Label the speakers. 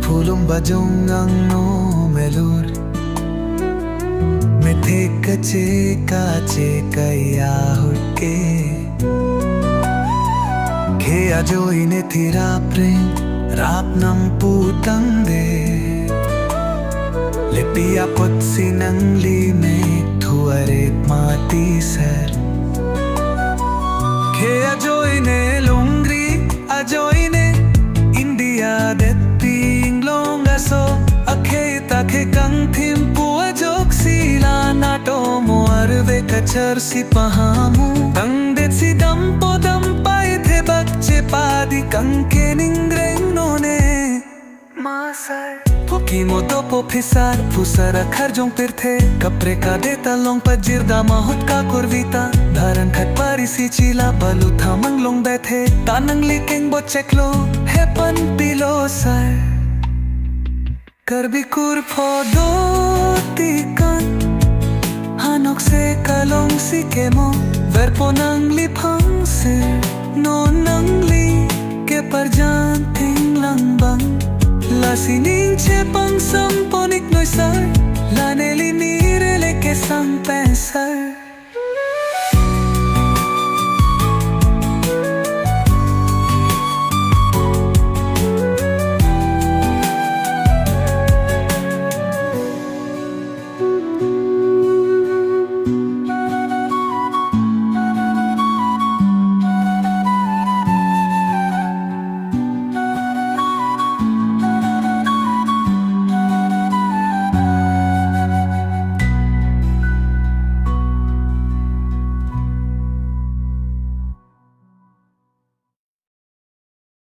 Speaker 1: Pulong bajong ang no melur Methe kache kaya hurke Ke ajo ine thira prem rap nam putang de Lepia pot sinang lime thuare mati sar Ke ajo ine lungri ajo ine India det ping longa so akhe takhe kang thim pua jok sila nato moarve kachar si pahamu kang det si dam podam pai the bakche padi kang ke ningreng none masai Poki moto po pisar pusara kharjong pirthe kapre ka deta long pajir da mahut ka kurvita dharan khat pari si chila balu thamang long bethe tanang likeng bo cheklo hepan pilo sar karbi kur phodo tikan hanok se kalong si kemo verpo nang li phang se no nang li ke parjan thing lang bang La sining che pang sam ponik noi sar La neli nire le ke sang pensar